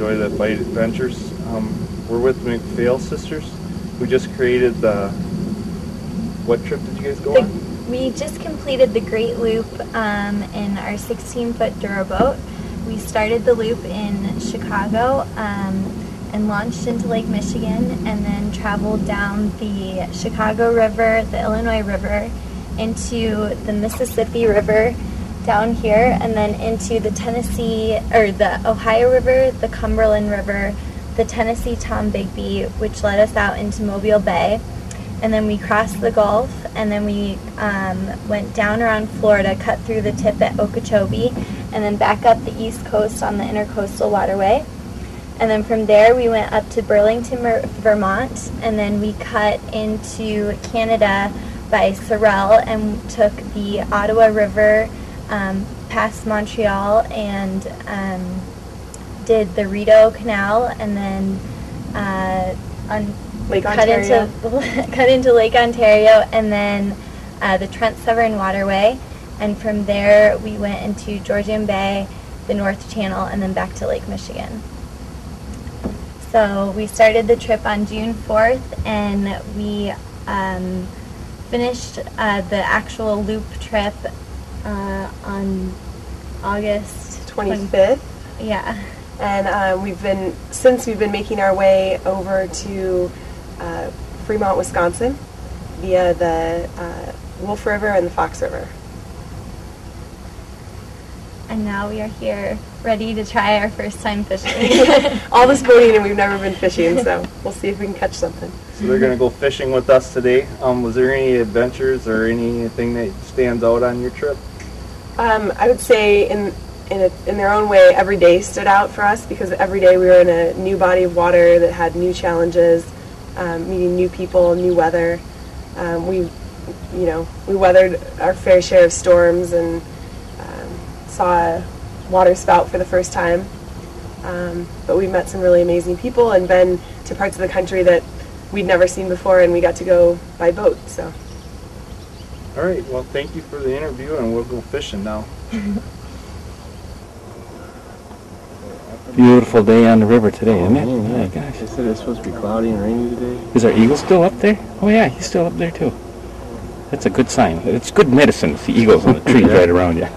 enjoy the bite adventures. We're with McPhail sisters, who just created the. What trip did you guys go on? We just completed the Great Loop in our 16-foot Duroboat. We started the loop in Chicago and launched into Lake Michigan, and then traveled down the Chicago River, the Illinois River, into the Mississippi River down here, and then into the the Ohio River, the Cumberland River, the Tennessee Tombigbee, which led us out into Mobile Bay. And then we crossed the Gulf, and then we went down around Florida, cut through the tip at Okeechobee, and then back up the East Coast on the Intercoastal Waterway. And then from there we went up to Burlington, Vermont, and then we cut into Canada by Sorel and took the Ottawa River past Montreal and did the Rideau Canal, and then cut into Lake Ontario, and then the Trent Severn Waterway, and from there we went into Georgian Bay, the North Channel, and then back to Lake Michigan. So we started the trip on June 4th, and we finished the actual loop trip on August 25th. Yeah. And we've been making our way over to Fremont, Wisconsin, via the Wolf River and the Fox River. And now we are here, ready to try our first time fishing. All this boating, and we've never been fishing, so we'll see if we can catch something. So they're going to go fishing with us today. Was there any adventures or anything that stands out on your trip? I would say in their own way, every day stood out for us, because every day we were in a new body of water that had new challenges, meeting new people, new weather. We weathered our fair share of storms and saw a water spout for the first time. But we met some really amazing people and been to parts of the country that we'd never seen before, and we got to go by boat. So. All right. Well, thank you for the interview, and we'll go fishing now. Beautiful day on the river today, isn't it? Yeah. Oh, gosh. They said it's supposed to be cloudy and rainy today. Is our eagle still up there? Oh yeah, he's still up there too. That's a good sign. It's good medicine to see eagles on the trees right around you.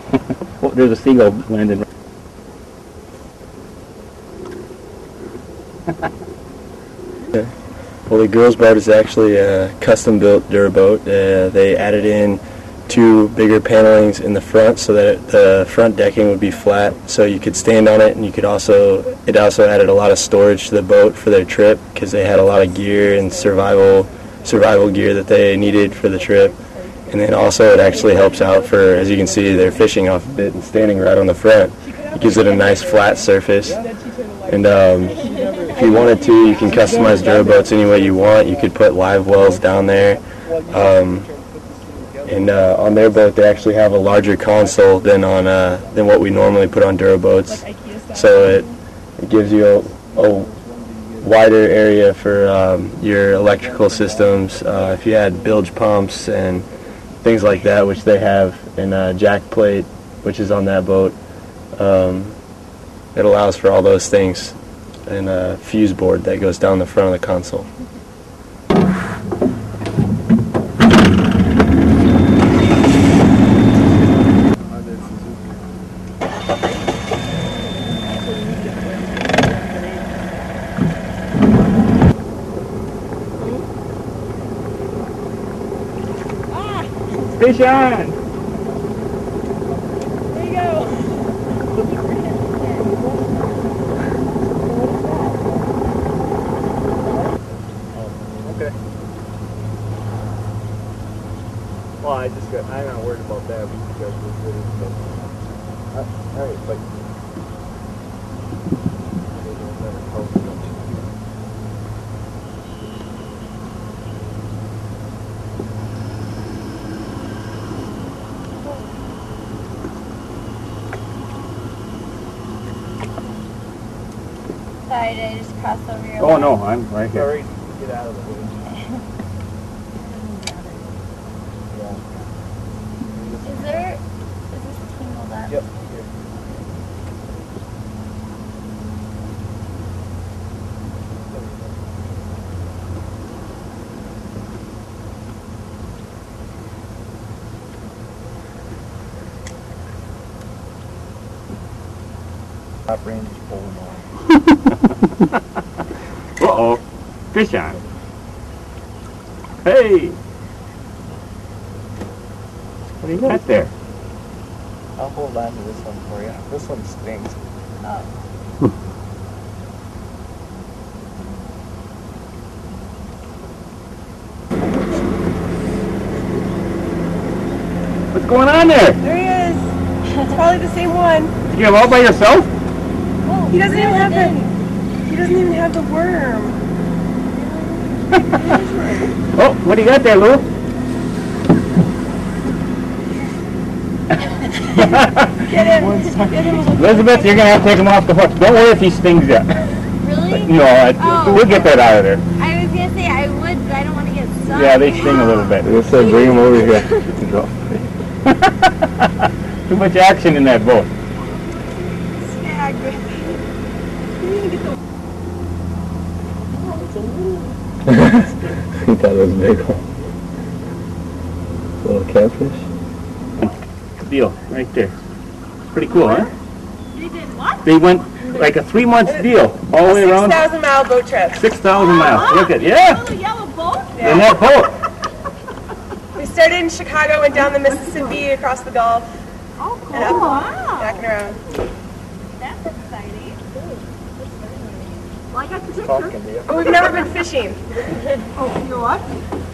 Oh, there's a seagull landing. Well, the girls' boat is actually a custom-built Duroboat. They added in 2 bigger panelings in the front so that the front decking would be flat, so you could stand on it, and it also added a lot of storage to the boat for their trip, because they had a lot of gear and survival gear that they needed for the trip. And then also it actually helps out for, as you can see, they're fishing off of it and standing right on the front. It gives it a nice flat surface. And if you wanted to, you can customize Duroboats any way you want. You could put live wells down there. And on their boat, they actually have a larger console than what we normally put on Duroboats. So it gives you a wider area for your electrical systems. If you had bilge pumps and things like that, which they have, and a jack plate, which is on that boat, it allows for all those things, and a fuse board that goes down the front of the console. Fish on! There you go. Okay. Well, I'm not worried about that because we're good. All right, but. Sorry, did I just cross over your Oh no, I'm right here. Sorry, get out of the way. Is this tangled up? Yep. top range pulling on. Uh-oh. Fish on. Hey! What do you got there? I'll hold on to this one for you. This one stings. What's going on there? There he is. It's probably the same one. Did you have all by yourself? He doesn't even have the. He doesn't even have the worm. Oh, what do you got there, Lou? Get him. Get him. Elizabeth, you're going to have to take him off the hook. Don't worry if he stings you. Really? No, we'll get that out of there. I was gonna say I would, but I don't want to get stung. Yeah, they sting a little bit. We'll say bring him over here. Go. Too much action in that boat. He thought it was a big one. Little catfish. Deal, right there. Pretty cool, huh? They did what? They went like a 3-month deal all the way around. 6,000-mile boat trip. 6,000 miles. Look at, yeah. Little yellow boat? In that boat. We started in Chicago, went down the Mississippi, across the Gulf, Oh, cool. and up, Wow. back and around. That's exciting. Well, I got the picture. Talking to you. But we've never been fishing. Oh, you know what?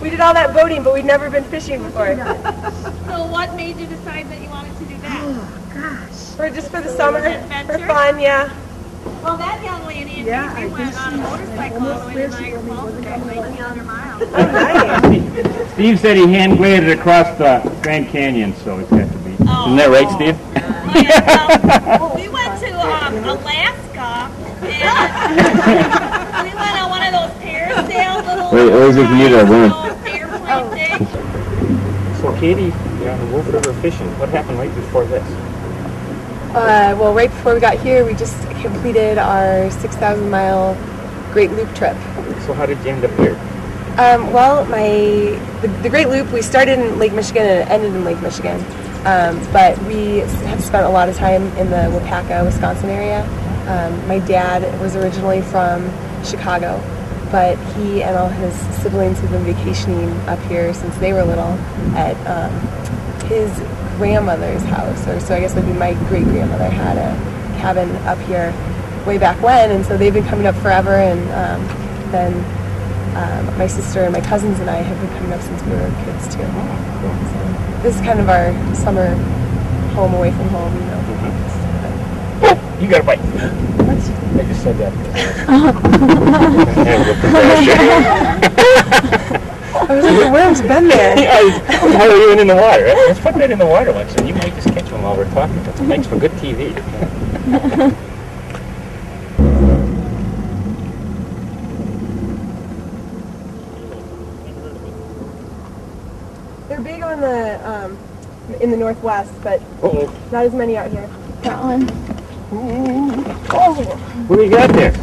We did all that boating, but we'd never been fishing before. So what made you decide that you wanted to do that? We're just for the summer, Adventure? for fun, yeah. Well, that young lady and me, we went on a motorcycle all the way to Niagara Falls and got 1,900 miles. Oh, nice. Steve said he hand graded across the Grand Canyon, so it's got to be. Isn't that right, Steve? Well, we went to Alaska, and we went on one of those parasail little Wait, Elizabeth, you need a room. airplane thing. So, Katie, you're on the Wolf River fishing. What happened right before this? Well, right before we got here, we just completed our 6,000-mile Great Loop trip. So, how did you end up here? Well, the Great Loop, we started in Lake Michigan and ended in Lake Michigan. But we have spent a lot of time in the Wapaka, Wisconsin area. My dad was originally from Chicago, but he and all his siblings have been vacationing up here since they were little at his grandmother's house, or so I guess it'd be my great-grandmother had a cabin up here way back when, and so they've been coming up forever, and then my sister and my cousins and I have been coming up since we were kids too. So this is kind of our summer home away from home, you know. You got a bite. What? I just said that. I was like, the worm's been there. How are you even in the water? Let's put that in the water once, and you might just catch them while we're talking. That makes for good TV. They're big on the in the Northwest, but not as many out here. That one. What do you got there?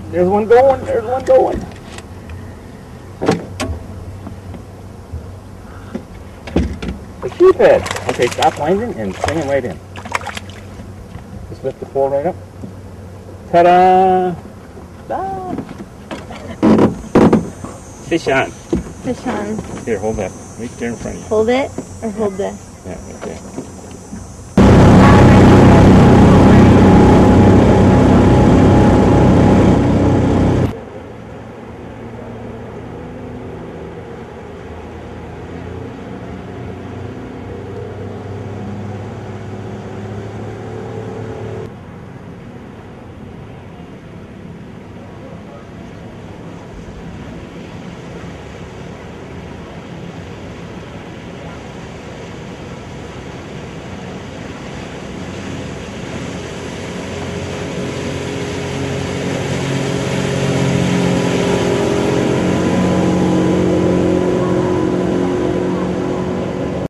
There's one going. There's one going. The sheephead. Okay, stop winding and swing him right in. Just lift the pole right up. Ta-da! Ah. Fish on. Fish on. Here, hold that. Right there in front of you. Hold it or hold this? Yeah, right there.